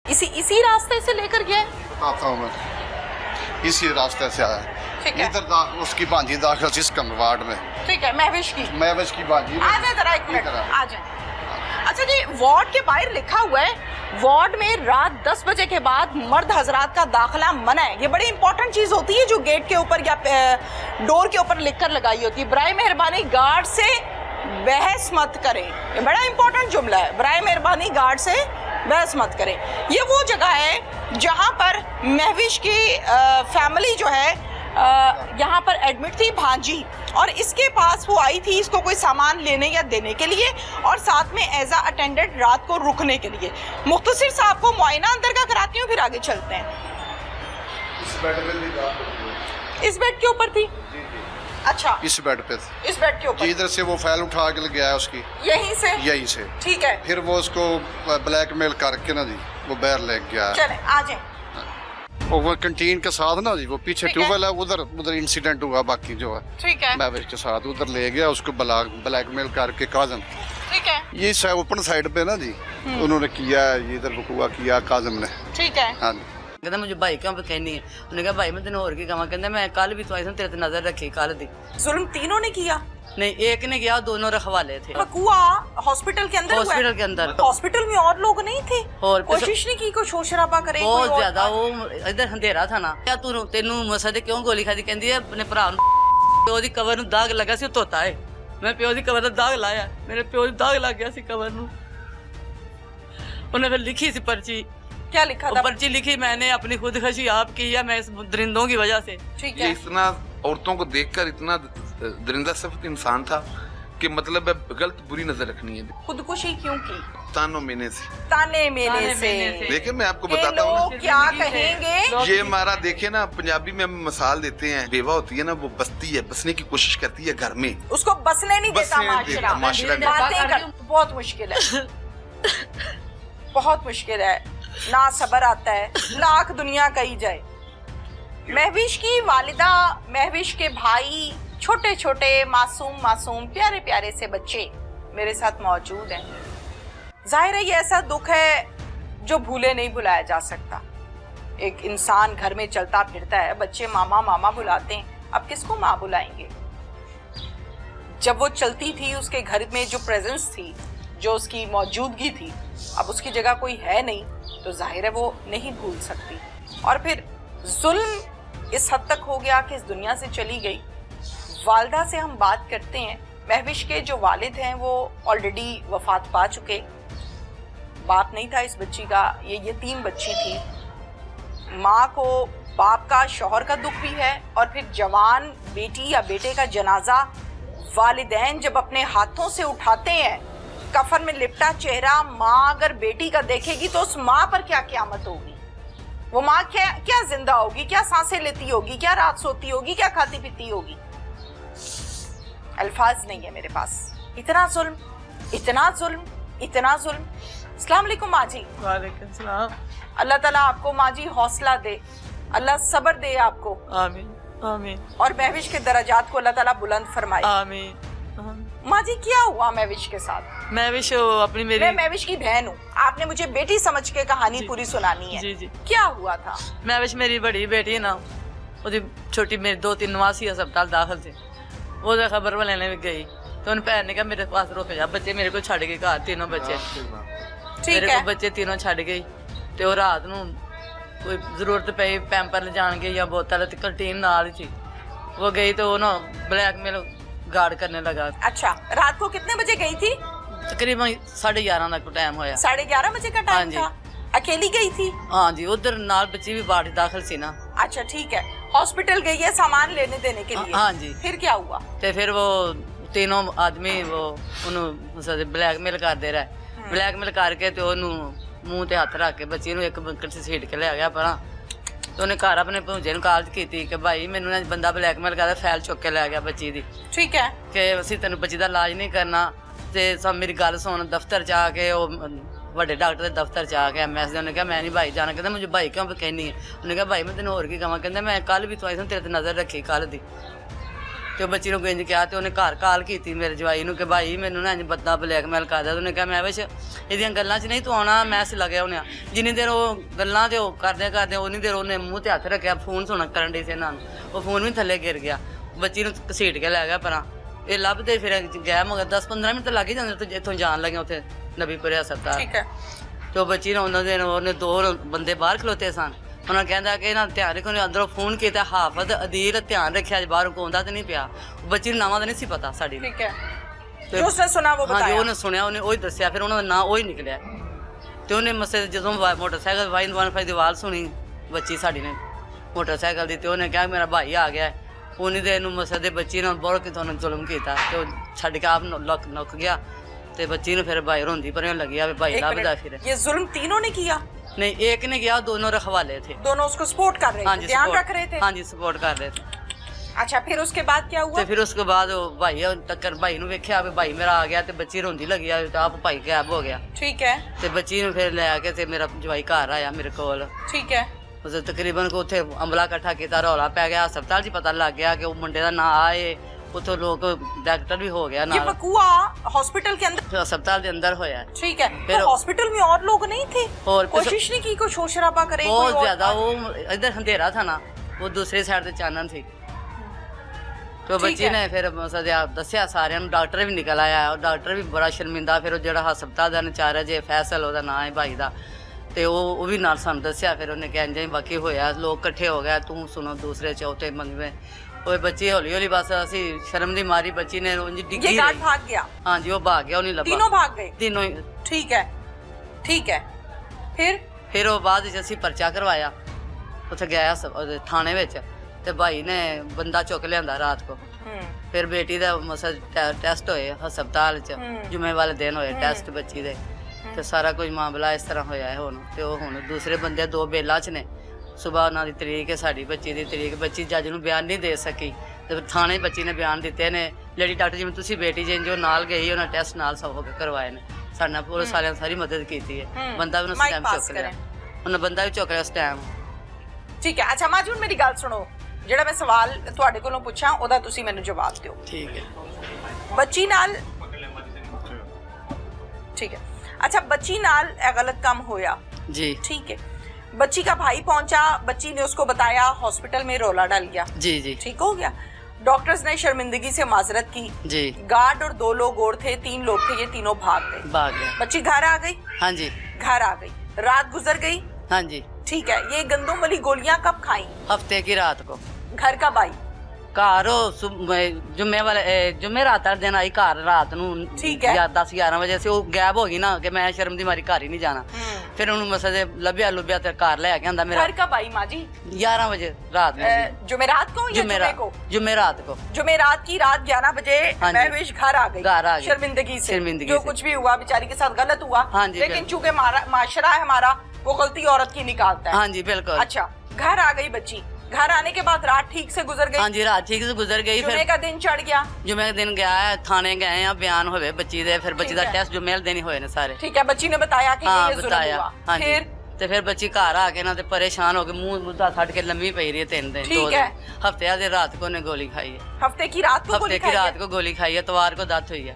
इसी रास्ते से लेकर गया है? बताता हूँ मैं, इसी रास्ते से आया। ठीक है। इधर उसकी भांजी दाखिल सिस्कम वार्ड में। ठीक है, महविश की। महविश की भांजी। आ जाए जरा, एक मिनट आ जाए। अच्छा जी, वार्ड के बाहर लिखा हुआ है वार्ड में रात 10 बजे के बाद मर्द हजरात का दाखिला मना है। ये बड़ी इंपॉर्टेंट चीज होती है जो गेट के ऊपर या डोर के ऊपर लिखकर लगाई होती है। बराए मेहरबानी गार्ड से बहस मत करें, ये बड़ा इंपॉर्टेंट जुमला है। बराए मेहरबानी गार्ड से बहस मत करें। ये वो जगह है जहां पर महविश की फैमिली जो है यहाँ पर एडमिट थी, भांजी, और इसके पास वो आई थी इसको कोई सामान लेने या देने के लिए, और साथ में एज अ अटेंडेंट रात को रुकने के लिए। मुख्तसिर साहब को मुआयना अंदर का कराती हूँ, फिर आगे चलते हैं। इस बेड के ऊपर थी? अच्छा, इस बेड पे, इस बेड के ऊपर। इधर से वो फाइल उठा के ले गया है उसकी, यहीं से। ठीक है। फिर वो उसको ब्लैकमेल करके ना जी वो बाहर ले गया। चले आ जाए। और वो कैंटीन के साथ ना जी वो पीछे ट्यूबवेल है, उधर इंसिडेंट हुआ बाकी जो है। ठीक है। महविश के साथ उधर ले गया उसको ब्लैकमेल करके काजम। ठीक है। ये ओपन साइड पे ना जी उन्होंने किया, ये इधर वकूआ किया काजम ने। ठीक है। हाँ, कहता मुझे भाई क्यों कहनी है? उन्होंने कहा भाई मैं तेन होर की कहा, कहता मैं कल भी तो आई तेरे ते नजर रखी कल दी। जुल्म तीनों ने किया? नहीं, एक ने किया, दोनों रखवाले थे। वकूआ हॉस्पिटल के अंदर? हॉस्पिटल के अंदर। हॉस्पिटल में और लोग नहीं थे? और कोशिश नहीं की कोई शोर शराबा करे? बहुत ज्यादा, वो इधर अंधेरा था ना। क्या तू तेनू मसले क्यों गोली खादी? कहती है अपने भरा प्यो दी कवर नूं दाग लगा सी, धोता है। मैं प्यो दी कवर दा दाग लाया, मेरे प्यो दी दाग लग गया सी कवर नूं। उन्हें फिर लिखी सी पर्ची। क्या लिखा था? पर्ची लिखी मैंने अपनी खुदकशी आप की है, मैं इस दरिंदों की वजह से। ठीक ये है। इतना औरतों को देखकर इतना दरिंदा सिर्फ इंसान था कि मतलब गलत बुरी नजर रखनी है। खुदकुशी क्यों की? तानों मेने से, ताने मेने से। देखिए मैं आपको ये बताता हूँ लोग क्या कहेंगे? ये हमारा देखे ना, पंजाबी में हम मिसाल देते हैं, बेवा होती है ना वो बसती है, बसने की कोशिश करती है घर में, उसको बसने नहीं देता बसने नहीं देता माशरा। माशरा। बातें कर, बहुत मुश्किल है, बहुत मुश्किल है। ना सबर आता है, लाख दुनिया कही जाए। महविश की वालिदा, महविश के भाई, छोटे छोटे मासूम प्यारे प्यारे से बच्चे मेरे साथ मौजूद हैं। जाहिर है ये ऐसा दुख है जो भूले नहीं भुलाया जा सकता। एक इंसान घर में चलता फिरता है, बच्चे मामा मामा बुलाते हैं, अब किसको माँ बुलाएंगे? जब वो चलती थी उसके घर में जो प्रेजेंस थी, जो उसकी मौजूदगी थी, अब उसकी जगह कोई है नहीं, तो जाहिर है वो नहीं भूल सकती। और फिर जुल्म इस हद तक हो गया कि इस दुनिया से चली गई। वालिदा से हम बात करते हैं। महविश के जो वालिद हैं वो ऑलरेडी वफात पा चुके। बाप नहीं था इस बच्ची का, ये यतीम बच्ची थी। माँ को बाप का, शौहर का दुख भी है, और फिर जवान बेटी या बेटे का जनाजा वालिदैन जब अपने हाथों से उठाते हैं, कफन में लिपटा चेहरा माँ अगर बेटी का देखेगी तो उस माँ पर क्या क़यामत होगी? वो माँ क्या जिंदा होगी, क्या सांसें लेती होगी, क्या रात सोती होगी, क्या खाती पीती होगी? अल्फाज नहीं है मेरे पास। इतना जुल्म, इतना जुल्म, इतना जुल्म। अस्सलाम वालेकुम माँ जी। वालेकुम सलाम। अल्लाह ताला आपको माँ जी हौसला दे, अल्लाह सब्र दे आपको। आमीन आमीन। और महविश के दर्जात को अल्लाह ताला बुलंद फरमाए। आमीन। माँ जी क्या हुआ महविश के साथ? महविश अपनी मेरी, मैं महविश की बहन हूँ, आपने मुझे बेटी समझ के कहानी पूरी सुनानी है। जी जी। क्या हुआ था? महविश मेरी बड़ी बेटी है ना, ਉਹਦੀ छोटी मेरी 2-3 नवासी अस्पताल दाखिल थे। वो खबर लेने भी गई तो उन भैन ने कहा मेरे पास रुक जा, बच्चे मेरे को छड़ गए घर, तीनों बच्चे मेरे को बच्चे तीनों छड़ गई। तो रात नूं कोई जरूरत पई पैंपर ले जाने या बोतल, कैंटीन नाल ही वो गई तो वो ना ब्लैकमेल गार्ड करने लगा। अच्छा, रात को कितने बजे गई थी? तकरीबन 11:30 तक टाइम होया। 11:30 बजे का टाइम था? अकेली गई थी? हाँ जी, उधर नाल बच्ची भी बाढ़ दाखिल सी ना। अच्छा ठीक है, हॉस्पिटल गई है सामान लेने देने के लिए? हाँ जी। फिर क्या हुआ? तो फिर वो तीनों आदमी वो उन्होंने ब्लैकमेल करते रहे। ब्लैकमेल करके तो उन्होंने मुंह ते हथ रख के बच्ची ਨੂੰ एक बंकर से छीट के ले गया परा। तो उन्हें घर अपने भूजे ਨੂੰ ਕਾਲ ਕੀਤੀ कि भाई मैनू ना बंदा ब्लैकमेल करदा, फैल चुक के ले गया बच्ची दी। ठीक है। कि ਅਸੀਂ ਤੈਨੂੰ ਬੱਚੀ ਦਾ ਇਲਾਜ ਨਹੀਂ ਕਰਨਾ ਤੇ ਸਭ ਮੇਰੀ ਗੱਲ ਸੁਣ। ਦਫ਼ਤਰ ਚ ਆ ਕੇ ਉਹ ਵੱਡੇ ਡਾਕਟਰ ਦੇ ਦਫ਼ਤਰ ਚ ਆ ਕੇ ਐਮਐਸ ਦੇ ਉਹਨੇ ਕਿਹਾ मैं नहीं भाई जाना। कहता मुझे भाई क्यों कहनी है? ਉਹਨੇ कहा भाई मैं तेन होर की कहां? कहता मैं कल भी तो आई तेरे ते नजर रखी कल दी। ਤੇ ਉਹ ਬੱਚੀ ਨੂੰ ਇੰਜ ਕਿਹਾ ਤੇ ਉਹਨੇ ਘਰ ਕਾਲ ਕੀਤੀ ਮੇਰੇ ਜਵਾਈ ਨੂੰ ਕਿ ਭਾਈ ਮੈਨੂੰ ਨਾ ਇੰਜ ਬੰਦਾ ਬਲੈਕਮੇਲ ਕਰਦਾ। ਤੇ ਉਹਨੇ ਕਿਹਾ ਮੈਂ ਵਿਸ਼ ਇਹਦੀਆਂ ਗੱਲਾਂ 'ਚ ਨਹੀਂ ਤੂੰ ਆਉਣਾ, ਮੈਂ ਲੱਗਿਆ ਉਹਨੇ ਜਿੰਨੀ ਦੇਰ ਉਹ ਗੱਲਾਂ ਤੇ ਉਹ ਕਰਦੇ ਉਨੀ ਦੇਰ ਉਹਨੇ ਮੂੰਹ ਤੇ ਹੱਥ ਰੱਖਿਆ, ਫੋਨ ਸੁਣ ਕਰਨ ਡਈ ਸੀ ਇਹਨਾਂ ਨੂੰ, ਉਹ ਫੋਨ ਵੀ ਥੱਲੇ ਗਿਰ ਗਿਆ, ਬੱਚੀ ਨੂੰ ਘਸੀਟ ਕੇ ਲੈ ਗਿਆ ਪਰਾਂ। ਇਹ ਲੱਭਦੇ ਫਿਰ ਗਿਆ ਮਗਰ 10-15 ਮਿੰਟ ਤਾਂ ਲੱਗ ਹੀ ਜਾਂਦੇ ਇੱਥੋਂ ਜਾਣ ਲੱਗੇ ਉੱਥੇ ਨਬੀਪੁਰੇ ਹਸਪਤਾਲ। ਠੀਕ ਹੈ। ਤੇ ਉਹ ਬੱਚੀ ਨੂੰ ਉਹਨੇ 2 ਬੰਦੇ ਬਾਹਰ ਖਲੋਤੇ ਸਨ, ਉਹਨਾਂ ਕਹਿੰਦਾ ਕਿ ਇਹਨਾਂ ਧਿਆਨ ਰੱਖੋ। ਉਹਨੇ ਅੰਦਰੋਂ ਫੋਨ ਕੀਤਾ, ਹਾਫਜ਼ ਅਦੀਲ ਧਿਆਨ ਰੱਖਿਆ ਜੇ ਬਾਹਰੋਂ ਕੋਂਦਾ ਤੇ ਨਹੀਂ ਪਿਆ। ਬੱਚੀ ਨੂੰ ਨਾਵਾਂ ਤਾਂ ਨਹੀਂ ਸੀ ਪਤਾ ਸਾਡੀ। ਠੀਕ ਹੈ। ਜੋ ਉਸਨੇ ਸੁਣਾ ਉਹ ਹਾਂਜੀ ਬਤਾਇਆ। ਉਹਨੇ ਸੁਣਿਆ, ਉਹਨੇ ਉਹੀ ਦੱਸਿਆ, ਫਿਰ ਉਹਨਾਂ ਦਾ ਨਾਂ ਉਹੀ ਨਿਕਲਿਆ। ਤੇ ਉਹਨੇ ਮਸੇ ਜਦੋਂ ਮੋਟਰਸਾਈਕਲ 115 ਦੀ ਆਵਾਜ਼ ਸੁਣੀ ਬੱਚੀ ਸਾਡੀ ਨੇ ਮੋਟਰਸਾਈਕਲ ਦੀ, ਤੇ ਉਹਨੇ ਕਿਹਾ ਮੇਰਾ ਭਾਈ ਆ ਗਿਆ। ਉਹਨੇ ਦੇ ਇਹਨੂੰ ਮਸੇ ਦੇ ਬੱਚੀ ਨਾਲ ਬਹੁਤ ਕਿ ਤੁਹਾਨੂੰ ਜ਼ੁਲਮ ਕੀਤਾ, ਤੇ ਉਹ ਛੱਡ ਕੇ ਆਪ ਨੁੱਕ ਗਿਆ। ਤੇ ਬੱਚੀ ਨੂੰ ਫਿਰ ਭਾਈ ਰੋਂਦੀ ਪਰੇ ਲੱਗਿਆ ਵੀ ਭਾਈ ਲੱਭਦਾ ਫਿਰ। ये जुल्म तीनों ने किया? नहीं, एक ने किया, दोनों रखवाले थे, दोनों उसको सपोर्ट कर रहे थे, ध्यान रख रहे थे। हाँ जी, सपोर्ट कर रहे थे। अच्छा, फिर उसके बाद क्या हुआ? ਤੇ ਫਿਰ ਉਸਕੇ ਬਾਅਦ ਉਹ ਭਾਈ ਟੱਕਰ ਭਾਈ ਨੂੰ ਵੇਖਿਆ ਵੀ ਭਾਈ ਮੇਰਾ ਆ ਗਿਆ, ਤੇ ਬੱਚੀ ਰੋਂਦੀ ਲੱਗੀ ਆ, ਤੇ ਆਪ ਭਾਈ ਗਾਇਬ ਹੋ ਗਿਆ। ठीक है। ਤੇ ਬੱਚੀ ਨੂੰ ਫਿਰ ਲੈ ਕੇ ਤੇ ਮੇਰਾ ਜਵਾਈ ਘਰ ਆਇਆ ਮੇਰੇ ਕੋਲ। ठीक है। ਉਸ ਤਕਰੀਬਨ ਕੋ ਉੱਥੇ ਅਮਲਾ ਇਕੱਠਾ ਕੀਤਾ, ਰੌਲਾ ਪੈ ਗਿਆ, ਹਸਪਤਾਲ 'ਚ ਪਤਾ ਲੱਗ ਗਿਆ ਕਿ ਉਹ ਮੁੰਡੇ ਦਾ ਨਾਂ ਆਏ, ਉੱਥੋਂ ਲੋਕ ਡਾਕਟਰ ਵੀ ਹੋ ਗਿਆ ये ਨਾਲ, वकूआ हॉस्पिटल के अंदर? ਹਸਪਤਾਲ ਦੇ ਅੰਦਰ ਹੋਇਆ। ठीक है। फिर- तो हॉस्पिटल में और लोग नहीं थे? और कोशिश नहीं की कोई शोर शराबा करे? कोई बहुत और- ज्यादा, वो इधर अंधेरा था ना, वो दूसरी साइड से चानन थी। तो बच्ची ने फिर दसिया सारिਆਂ ਨੂੰ, ਡਾਕਟਰ ਵੀ ਨਿਕਲ ਆਇਆ, ਉਹ ਡਾਕਟਰ ਵੀ ਬੜਾ ਸ਼ਰਮਿੰਦਾ। ਫਿਰ ਉਹ ਜਿਹੜਾ ਹਸਪਤਾਲ ਦਾ ਇੰਚਾਰਜ ਜੇ ਫੈਸਲ ਉਹਦਾ ਨਾਂ ਹੈ ਭਾਈ ਦਾ, ਤੇ ਉਹ ਵੀ ਨਾਲ ਸਾਨੂੰ ਦੱਸਿਆ। ਫਿਰ ਉਹਨੇ ਕਿਹਾ ਇੰਜ ਬਾਕੀ ਹੋਇਆ, ਲੋਕ ਇਕੱਠੇ ਹੋ ਗਏ, ਤੂੰ ਸੁਣੋ ਦੂਸਰੇ ਚੌਥੇ ਮੰਗਵੇਂ। ਉਹ ਬੱਚੀ ਹੌਲੀ ਹੌਲੀ ਬਸ ਅਸੀਂ ਸ਼ਰਮ ਦੀ ਮਾਰੀ ਬੱਚੀ ਨੇ ਉਂਝ ये ਡਿੱਗੀ गार्ड ਰਹੀ। भाग गया? हाँ जी, वो भाग गया, वो नहीं लगा, तीनों भाग गए? तीनों ही। ठीक है। ठीक है। फिर ਉਹ ਬਾਅਦ ਵਿੱਚ ਅਸੀਂ ਪਰਚਾ ਕਰਵਾਇਆ, ਉੱਥੇ ਗਿਆ ਉਹਦੇ ਥਾਣੇ ਵਿੱਚ, ਤੇ ਭਾਈ ਨੇ ਬੰਦਾ ਚੁੱਕ ਲਿਆਂਦਾ ਰਾਤ ਕੋ। ਫਿਰ ਬੇਟੀ ਦਾ ਟੈਸਟ ਹੋਏ ਹਸਪਤਾਲ 'ਚ, ਜੁਮੇ ਵਾਲੇ ਦਿਨ ਹੋਏ ਟੈਸਟ ਬੱਚੀ ਦੇ, ਤੇ ਸਾਰਾ ਕੁਝ ਮਾਮਲਾ ਇਸ ਤਰ੍ਹਾਂ ਹੋਇਆ ਹੈ ਹੁਣ। ਤੇ ਉਹ ਹੁਣ ਦੂਸਰੇ ਬੰਦੇ 2 ਬੇਲਾਂ 'ਚ ਨੇ। ਸੁਬਾਹ ਉਹਨਾਂ ਦੀ ਤਰੀਕ ਹੈ, ਸਾਡੀ ਬੱਚੀ ਦੀ ਤਰੀਕ। ਬੱਚੀ ਜੱਜ ਨੂੰ ਬਿਆਨ ਨਹੀਂ ਦੇ ਸਕੀ, ਤੇ ਫਿਰ ਥਾਣੇ ਬੱਚੀ ਨੇ ਬਿਆਨ ਦਿੱਤੇ ਨੇ। ਲੇਡੀ ਡਾਕਟਰ ਜਿਵੇਂ ਤੁਸੀਂ ਬੇਟੀ ਜੋ ਨਾਲ ਗਈ, ਉਹਨਾਂ ਟੈਸਟ ਨਾਲ ਸਭ ਹੋ ਕੇ ਕਰਵਾਏ ਨੇ। ਸਾਡਾ ਪੁਲਿਸ ਵਾਲਿਆਂ ਨੇ ਸਾਰੀ ਮਦਦ ਕੀਤੀ ਹੈ। ਬੰਦਾ ਵੀ ਉਸ ਮਾਈਕ ਟਾਈਮ ਪਾਸ ਚੁੱਕ ਲਿਆ, ਕਰੇ। ਉਹਨਾਂ ਬੰਦਾ ਵੀ ਚੁੱਕ ਲਿਆ ਉਸ ਟਾਈਮ। ठीक है। अच्छा माजी, मेरी गल सुनो, ਜਿਹੜਾ ਮੈਂ ਸਵਾਲ ਤੁਹਾਡੇ ਕੋਲੋਂ ਪੁੱਛਾਂ ਉਹਦਾ ਤੁਸੀਂ ਮੈਨੂੰ ਜਵਾਬ ਦਿਓ। ਠੀਕ ਹੈ। ਬੱਚੀ ਨਾਲ ठीक है। अच्छा, बच्ची नाल गलत काम होया जी। ठीक है। बच्ची का भाई पहुंचा, बच्ची ने उसको बताया, हॉस्पिटल में रोला डाल गया। जी जी ठीक हो गया। डॉक्टर्स ने शर्मिंदगी से माजरत की। जी। गार्ड और 2 लोग और थे, 3 लोग थे, ये तीनों भाग गए। भाग गया। बच्ची घर आ गई? हाँ जी। घर आ गई, रात गुजर गई। हाँ जी। ठीक है। ये गंदम वाली गोलियां कब खाई? हफ्ते की रात को। घर कब आई? ਘਰ ਜੁਮੇ ਰਾਤ ਵਾਲੇ ਦਿਨ ਆਈ ਘਰ ਰਾਤ ਨੂੰ। ਠੀਕ ਹੈ। 10-11 ਵਜੇ ਸੀ, ਉਹ ਗਾਇਬ ਹੋ ਗਈ ਨਾ, ਕਿ ਮੈਂ ਸ਼ਰਮ ਦੀ ਮਾਰੀ ਘਰ ਹੀ ਨਹੀਂ ਜਾਣਾ। ਫਿਰ ਉਹਨੂੰ ਮਸਲੇ ਲੱਭਿਆ ਤੇ ਘਰ ਲੈ ਕੇ ਆਂਦਾ ਮੇਰਾ। घर कब आई माँ जी? 11 बजे रात में। जुमेरात को या जुमे को? जुमेरात को। जुमेरात की रात 11 बजे हाँ जी। महविश घर आ गई। घर आ गई। शर्मिंदगी से जो से। कुछ भी हुआ बेचारी के साथ गलत हुआ। हाँ जी, लेकिन चूंकि माशरा है हमारा, वो गलती औरत की निकालता है। हाँ जी बिल्कुल। अच्छा, घर आ गई बच्ची, घर आने के बाद रात ठीक से गुजर गई? हाँ जी, रात ठीक से गुजर गई। जुमे फिर का दिन चढ़ गया? जुमे का दिन गया है, थाने गए हैं, बयान होवे बच्ची दे, फिर बच्ची ठीक का है। टेस्ट जुमेल देने होए ने सारे। ठीक है। बच्ची ने बताया कि हाँ ये जुल्म बताया। हुआ। हाँ जी। फिर ਤੇ ਫਿਰ ਬੱਚੀ ਘਰ ਆ ਕੇ ਨਾ ਤੇ ਪਰੇਸ਼ਾਨ ਹੋ ਕੇ ਮੂੰਹ ਮੁੱਦਾ ਛੱਡ ਕੇ ਲੰਮੀ ਪਈ ਰਹੀ ਹੈ 3 ਦਿਨ। ठीक है। ਹਫਤੇ ਆਦੇ ਰਾਤ ਕੋ ਨੇ ਗੋਲੀ ਖਾਈ ਹੈ। हफ्ते की रात को हफ्ते गोली की खाई है? रात को गोली खाई है, इतवार को दात हुई है।